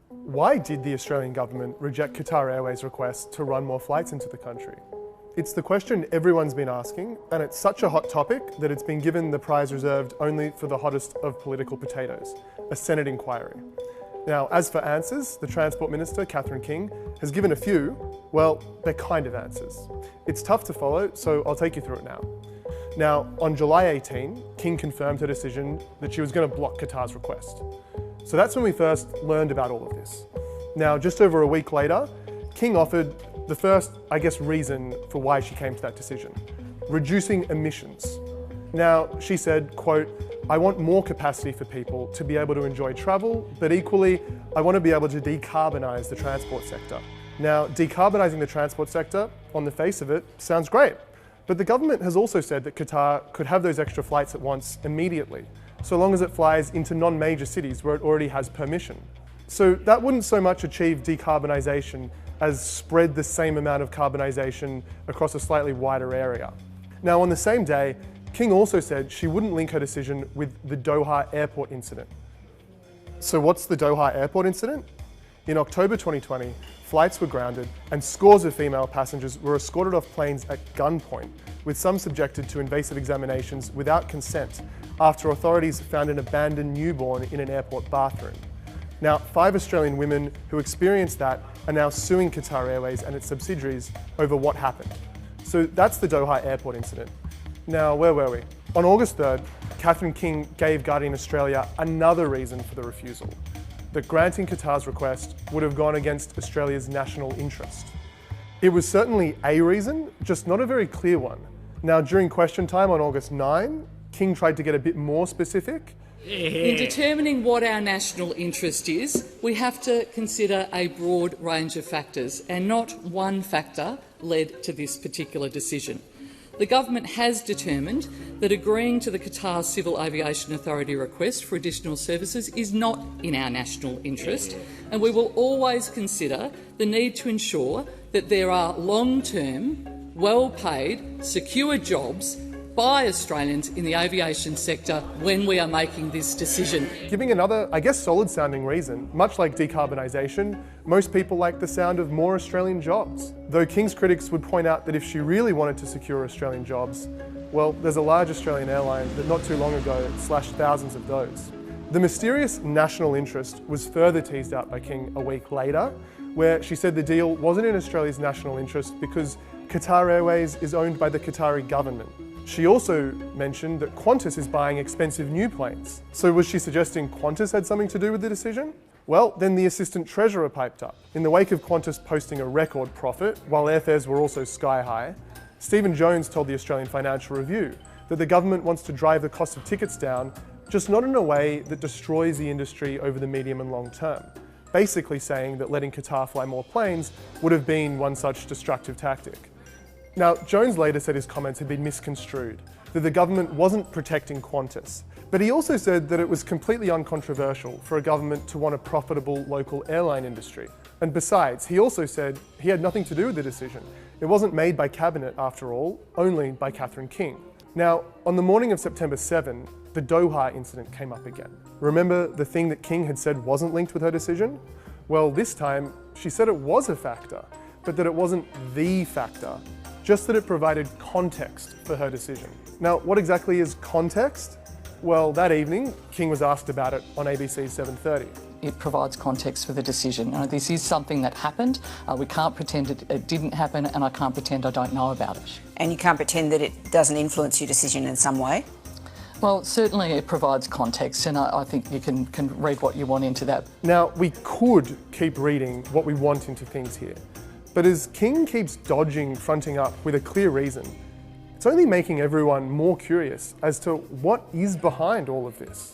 Why did the Australian government reject Qatar Airways' request to run more flights into the country? It's the question everyone's been asking, and it's such a hot topic that it's been given the prize reserved only for the hottest of political potatoes, a Senate inquiry. Now, as for answers, the Transport Minister, Catherine King, has given a few. Well, they're kind of answers. It's tough to follow, so I'll take you through it now. Now, on July 18, King confirmed her decision that she was going to block Qatar's request. So that's when we first learned about all of this. Now, just over a week later, King offered the first, reason for why she came to that decision: reducing emissions. Now, she said, quote, "I want more capacity for people to be able to enjoy travel, but equally, I want to be able to decarbonise the transport sector." Now, decarbonising the transport sector, on the face of it, sounds great. But the government has also said that Qatar could have those extra flights at once immediately, so long as it flies into non-major cities where it already has permission. So that wouldn't so much achieve decarbonisation as spread the same amount of carbonisation across a slightly wider area. Now, on the same day, King also said she wouldn't link her decision with the Doha airport incident. So what's the Doha airport incident? In October 2020, flights were grounded and scores of female passengers were escorted off planes at gunpoint, with some subjected to invasive examinations without consent after authorities found an abandoned newborn in an airport bathroom. Now, 5 Australian women who experienced that are now suing Qatar Airways and its subsidiaries over what happened. So that's the Doha airport incident. Now, where were we? On August 3rd, Catherine King gave Guardian Australia another reason for the refusal: that granting Qatar's request would have gone against Australia's national interest. It was certainly a reason, just not a very clear one. Now, during question time on August 9, King tried to get a bit more specific. In determining what our national interest is, we have to consider a broad range of factors, and not one factor led to this particular decision. The government has determined that agreeing to the Qatar Civil Aviation Authority request for additional services is not in our national interest, and we will always consider the need to ensure that there are long-term, well-paid, secure jobs by Australians in the aviation sector when we are making this decision. Giving another, solid-sounding reason, much like decarbonisation, most people like the sound of more Australian jobs. Though King's critics would point out that if she really wanted to secure Australian jobs, well, there's a large Australian airline that not too long ago slashed thousands of those. The mysterious national interest was further teased out by King a week later, where she said the deal wasn't in Australia's national interest because Qatar Airways is owned by the Qatari government. She also mentioned that Qantas is buying expensive new planes. So was she suggesting Qantas had something to do with the decision? Well, then the Assistant Treasurer piped up. In the wake of Qantas posting a record profit, while airfares were also sky high, Stephen Jones told the Australian Financial Review that the government wants to drive the cost of tickets down, just not in a way that destroys the industry over the medium and long term. Basically saying that letting Qatar fly more planes would have been one such destructive tactic. Now, Jones later said his comments had been misconstrued, that the government wasn't protecting Qantas, but he also said that it was completely uncontroversial for a government to want a profitable local airline industry. And besides, he also said he had nothing to do with the decision. It wasn't made by Cabinet, after all, only by Catherine King. Now, on the morning of September 7, the Doha incident came up again. Remember the thing that King had said wasn't linked with her decision? Well, this time, she said it was a factor, but that it wasn't the factor, just that it provided context for her decision. Now, what exactly is context? Well, that evening, King was asked about it on ABC's 7:30. It provides context for the decision. This is something that happened. We can't pretend it didn't happen, and I can't pretend I don't know about it. And you can't pretend that it doesn't influence your decision in some way? Well, certainly it provides context, and I think you can read what you want into that. Now, we could keep reading what we want into things here, but as King keeps dodging fronting up with a clear reason, it's only making everyone more curious as to what is behind all of this.